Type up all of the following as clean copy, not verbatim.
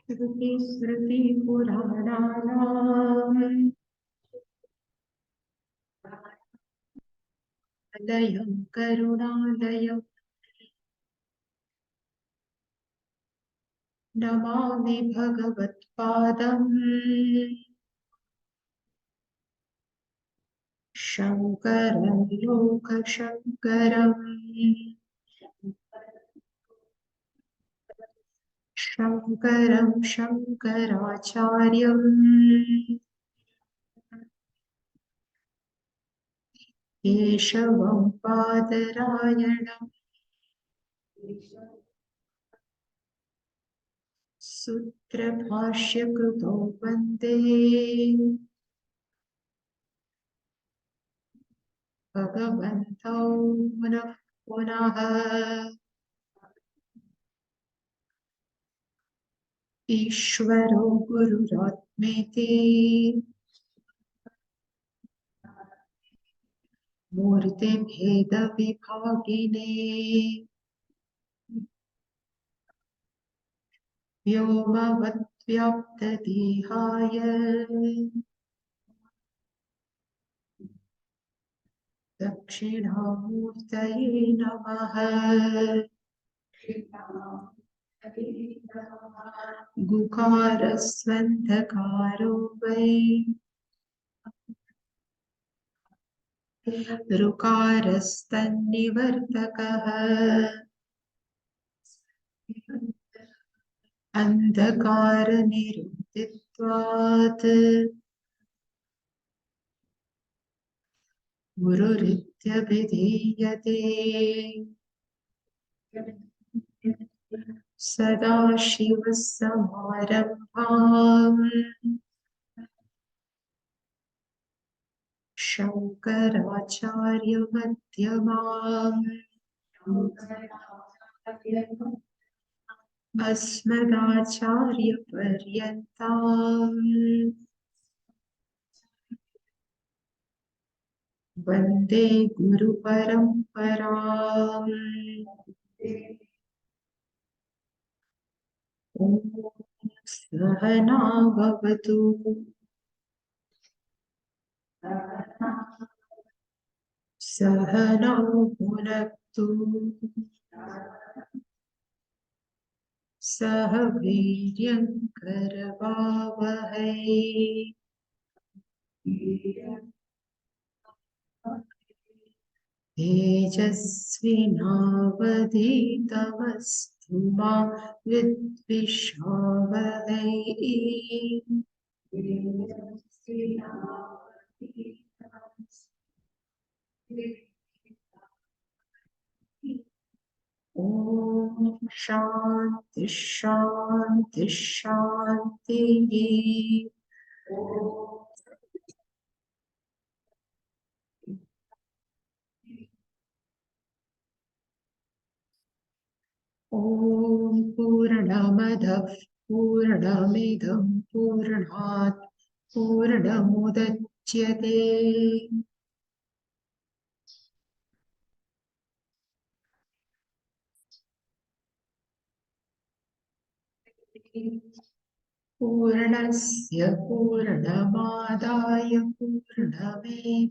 श्रुतिस्मृतिपुराणानाम् आलयं करुणालयं नमामि भगवत्पादम् शङ्करं लोकशङ्करम् शङ्करं शङ्कराचार्यम् केशवं पादरायणम् सूत्रभाष्यकृतौ वन्दे भगवन्तौ पुनः पुनः ईश्वरो गुरुरात्मेति मूर्तिभेदविभागिने व्योमवद्व्याप्तदेहाय दक्षिणामूर्तये नमः। गुकारस्वन्धकारो वै ऋकारस्तन्निवर्तकः अन्धकारनिरुद्धित्वात् गुरुरित्यभिधीयते सदाशिवसमारम्भाम् शङ्कराचार्यमध्यमाम् अस्मदाचार्यपर्यन्ताम् वन्दे गुरुपरम्पराम्। ॐ सहना भवतु सहनौ भुनक्तु सह वीर्यङ्करवावहै तेजस्विनावधीतमस्तु मा विद्विषावहै। ॐ शान्ति शान्ति शान्तिः। ॐ पूर्णमदः पूर्णमिदं पूर्णात् पूर्णमुदच्यते पूर्णस्य पूर्णमादाय पूर्णमेवावशिष्यते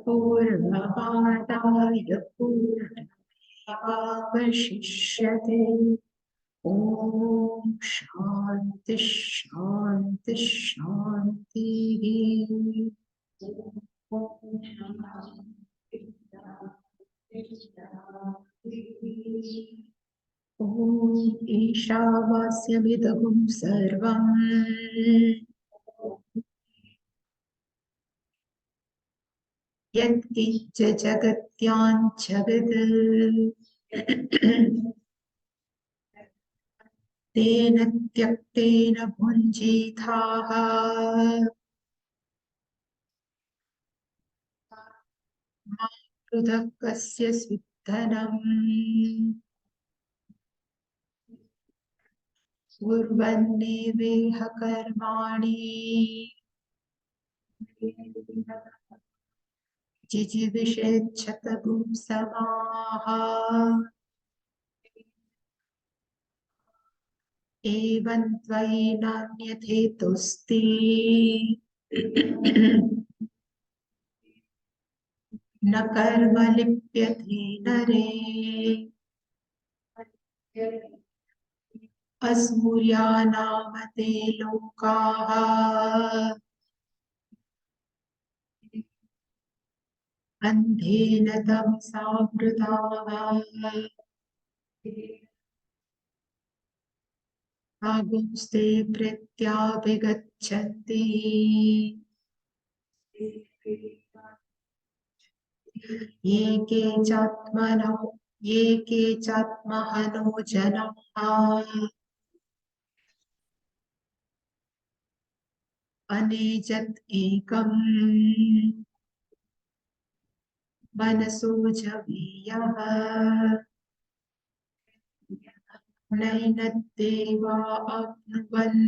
पूर्णमादाय पूर्णमेवावशिष्यते। ॐ शान्ति शान्ति शान्तिः। ॐ ईशावास्यमिदं सर्वम् यत्किञ्च जगत्याञ्जगत् तेन त्यक्तेन भुञ्जीथाः मा पृथक् कस्य स्विद्धनम् कुर्वन्नेवेह कर्माणि जिजीविषेच्छतगुं समाः एवं त्वयि नान्यथेतोऽस्ति न कर्म लिप्यते नरे अस्मृर्यानामते लोकाः अन्धेन तमसा वृताः आगुंस्ते प्रत्याभिगच्छन्ति ये केचात्महनो जनाः अनेजत् एकम् मनसो जवीयः नैनद्देवा आप्नुवन्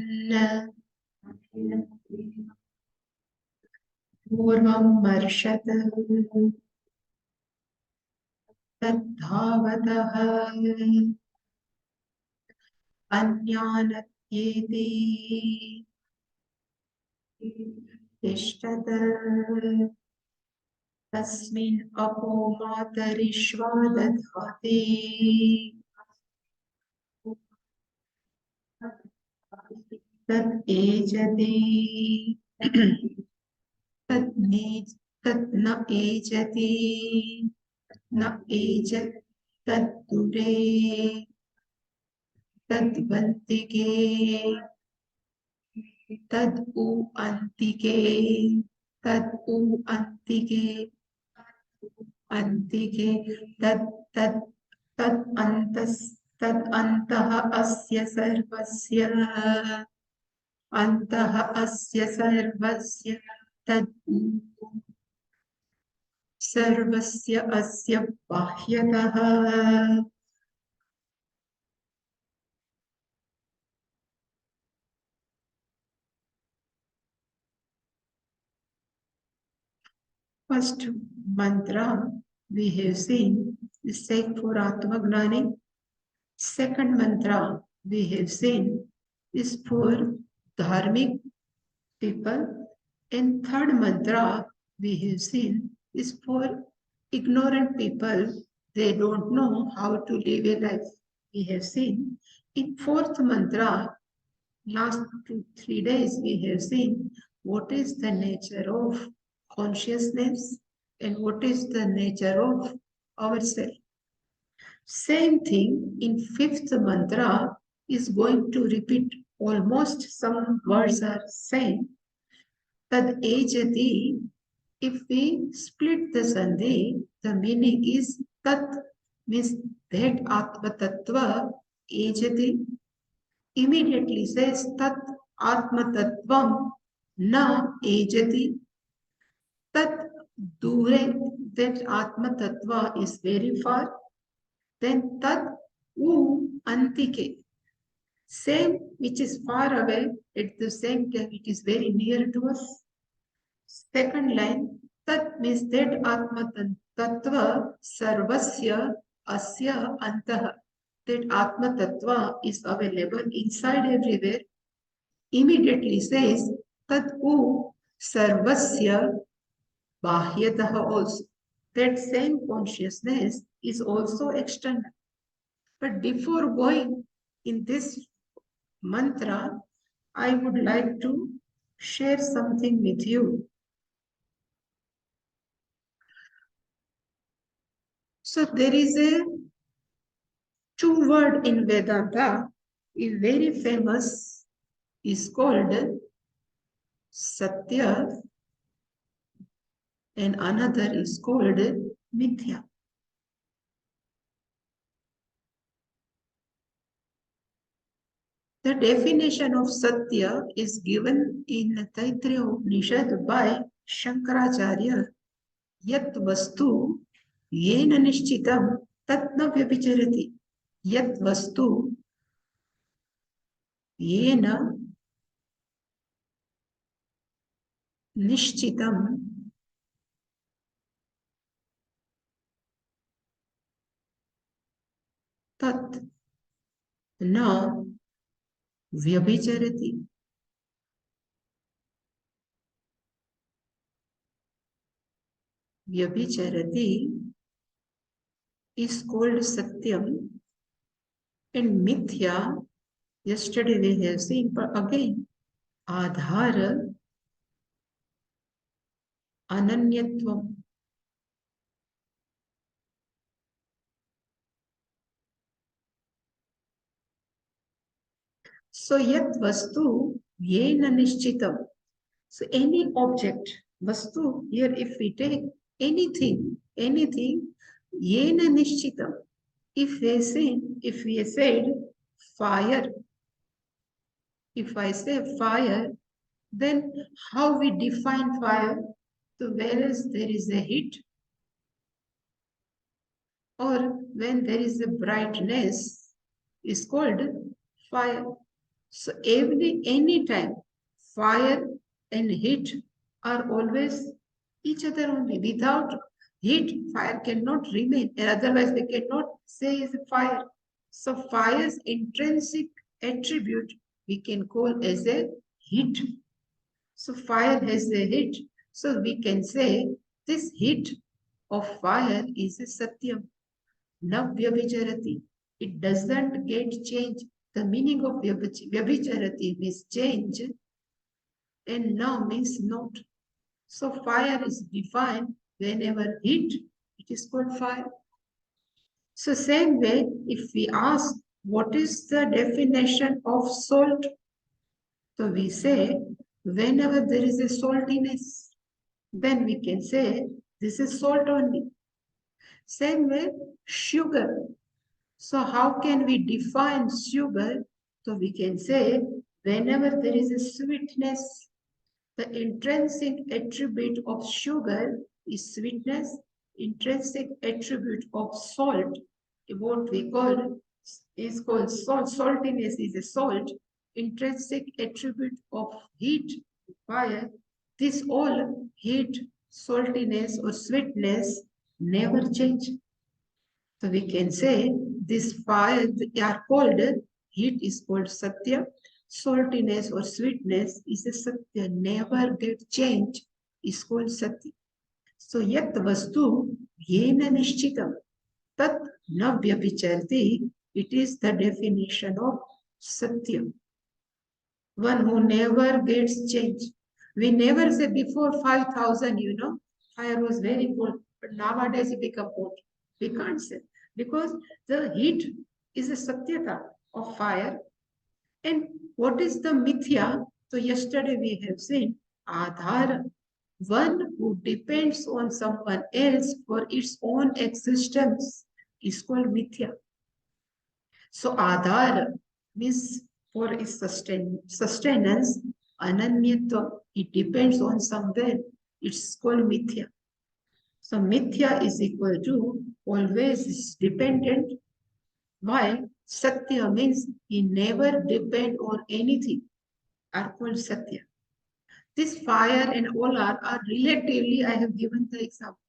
पूर्वं मर्षत तद्धावतः अन्यानत्येति तिष्ठत तस्मिन् अपो मातरिश्वा दधाति तत् एजति तत् न एजति न एजत् तद्दुरे तद्वन्तिके तद् उ अन्तिके तद् उ अन्तिके अन्तिके तत् तत् तत् अन्तस् तत् अन्तः अस्य सर्वस्य अन्तः अस्य सर्वस्य तद् सर्वस्य अस्य बाह्यतः First mantra we have seen is sake for Atmagnani. Second mantra we have seen is for dharmic people. And third mantra we have seen is for ignorant people. They don't know how to live a life. We have seen in fourth mantra, last 2-3 days we have seen what is the nature of consciousness and what is the nature of ourself. Same thing in fifth mantra is going to repeat almost some words are same. Tad ejati, if we split the sandhi, the meaning is tat means that atma tattva ejati immediately says tat atma tattvam na ejati tat dure that atma tattva is very far then tat u antike same which is far away at the same time it is very near to us. Second line tat means that atma tattva sarvasya asya antah that atma tattva is available inside everywhere immediately says tat u sarvasya bahyatah also. That same consciousness is also external. But before going in this mantra, I would like to share something with you. So there is a two word in Vedanta, is very famous, is called Satya and another is called Mithya. The definition of Satya is given in Taittiriya Upanishad by Shankaracharya. Yat vastu yena nishchitam tat na vyabhicharati. Yat vastu yena nishchitam tat na Vyabhicharati. Vyabhicharati is called Satyam, and Mithya, yesterday we have seen, but again, Adhara, Ananyatvam. So yat vastu yena nishchitam. So any object, vastu, here if we take anything, yena nishchitam. If we said fire, if I say fire, then how we define fire? So whereas there is a heat, or when there is a brightness, is called fire. So any time, fire and heat are always each other only. Without heat, fire cannot remain, and otherwise we cannot say is a fire. So fire's intrinsic attribute we can call as a heat. So fire has a heat. So we can say this heat of fire is a satyam. Na vyabhicharati. It doesn't get changed. The meaning of vyabhicharati means change, and now means not. So fire is defined whenever heat, it is called fire. So same way, if we ask what is the definition of salt, so we say whenever there is a saltiness, then we can say this is salt only. Same way, sugar. So how can we define sugar? So we can say whenever there is a sweetness, the intrinsic attribute of sugar is sweetness, intrinsic attribute of salt, what we call is called salt. Saltiness is a salt, intrinsic attribute of heat, fire. This all heat, saltiness or sweetness never change. So we can say this fire are called, heat is called satya, saltiness or sweetness is a satya, never get changed, is called satya. So yat vastu yena nishchitam tat na vyabhicharti, it is the definition of satya. One who never gets changed. We never say before 5,000, fire was very cold, but nowadays it become hot. We can't say because the heat is a satyata of fire. And what is the mithya? So yesterday we have seen adhara, one who depends on someone else for its own existence is called mithya. So adhara means for its sustenance, ananyatva, it depends on somewhere. It's called mithya. So mithya is equal to always is dependent. Why? Satya means he never depend on anything. Are called Satya. This fire and all are relatively, I have given the example.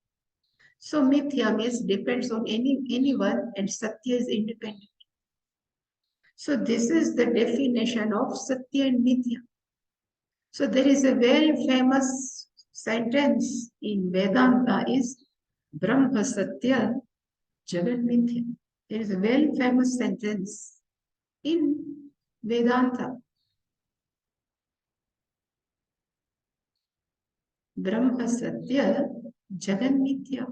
So mithya means depends on anyone, and Satya is independent. So this is the definition of Satya and Mithya. So there is a very famous sentence in Vedanta is Brahma Satya Jagat Mithya. There is a very famous sentence in Vedanta. Brahma Satya Jagat Mithya.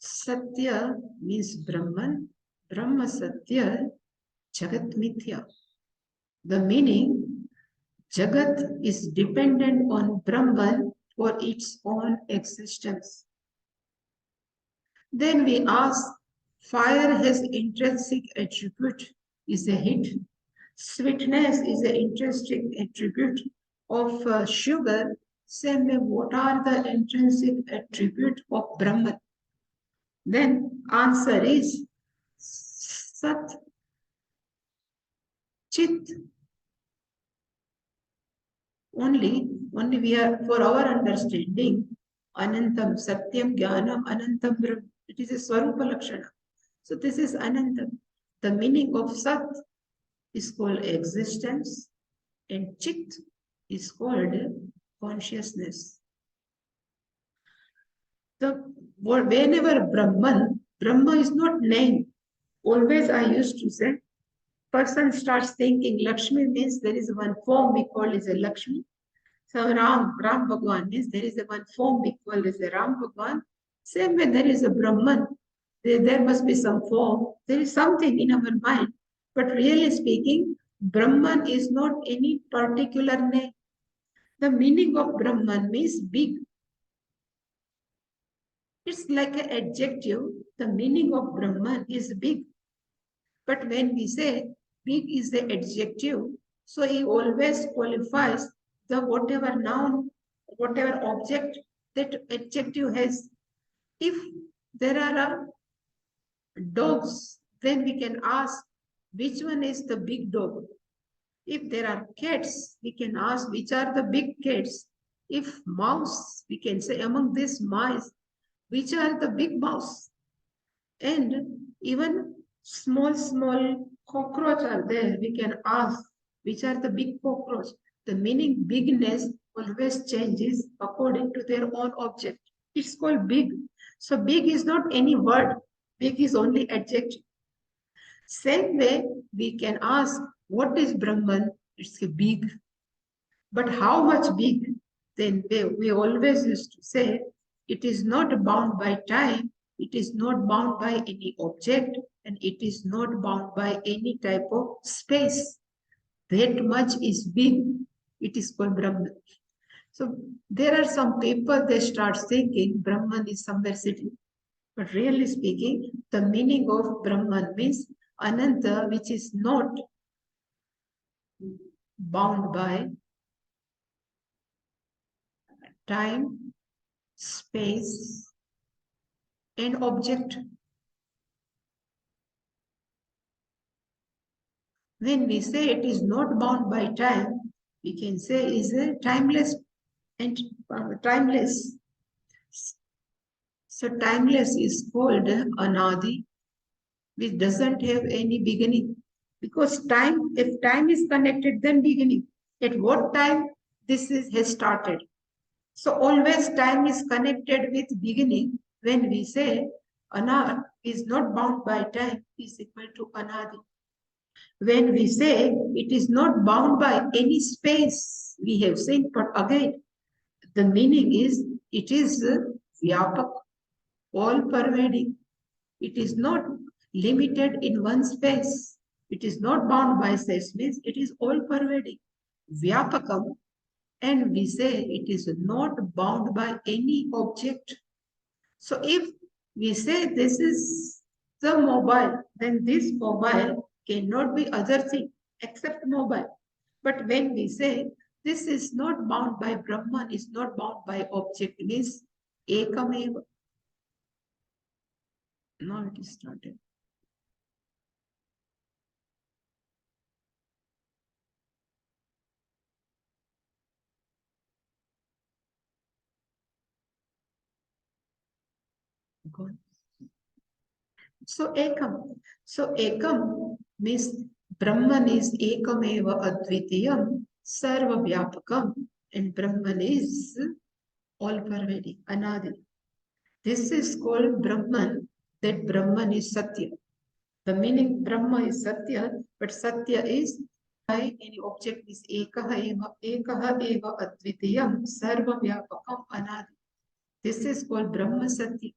Satya means Brahman, Brahma Satya, Jagat Mithya. The meaning, Jagat is dependent on Brahman for its own existence. Then we ask, fire has intrinsic attribute, is a heat. Sweetness is an intrinsic attribute of sugar. Same way, what are the intrinsic attribute of Brahman? Then answer is Sat, Chit. Only we are, for our understanding, Anantam, Satyam, Jnanam, Anantam, Brahma. It is a Swarupa Lakshana. So this is Anantam. The meaning of Sat is called existence, and Chit is called consciousness. Whenever Brahma is not named. Always I used to say, person starts thinking Lakshmi means there is one form we call as a Lakshmi. So Ram Bhagwan means there is a one form we call as a Ram Bhagwan. Same way there is a Brahman. There must be some form. There is something in our mind. But really speaking, Brahman is not any particular name. The meaning of Brahman means big. It's like an adjective. The meaning of Brahman is big. But when we say big is the adjective, so he always qualifies the whatever noun, whatever object that adjective has. If there are dogs, then we can ask which one is the big dog. If there are cats, we can ask which are the big cats. If mouse, we can say among these mice, which are the big mouse. And even small cockroach are there. We can ask which are the big cockroach. The meaning bigness always changes according to their own object. It's called big. So big is not any word. Big is only adjective. Same way we can ask what is Brahman? It's a big. But how much big? Then we always used to say it is not bound by time. It is not bound by any object, and it is not bound by any type of space. That much is big. It is called Brahman. So there are some people, they start thinking Brahman is somewhere sitting. But really speaking, the meaning of Brahman means Ananta, which is not bound by time, space, and object. When we say it is not bound by time, we can say is a timeless and timeless. So timeless is called Anadi, which doesn't have any beginning. Because time, if time is connected, then beginning. At what time has started. So always time is connected with beginning. When we say Anar is not bound by time, is equal to Anadi. When we say it is not bound by any space, we have seen, but again, the meaning is it is Vyapak, all pervading. It is not limited in one space. It is not bound by space, means it is all pervading. Vyapakam, and we say it is not bound by any object. So if we say this is the mobile, then this mobile cannot be other thing except mobile. But when we say this is not bound by Brahman, is not bound by object, means ekameva. Now it is started. Gone. So ekam means Brahman is ekameva advitiyam sarva vyapakam, and Brahman is all pervading, anadi. This is called Brahman, that Brahman is Satya. The meaning Brahma is Satya, but Satya is by any object is ekaha eva advitiyam sarva vyapakam anadi. This is called Brahma Satya.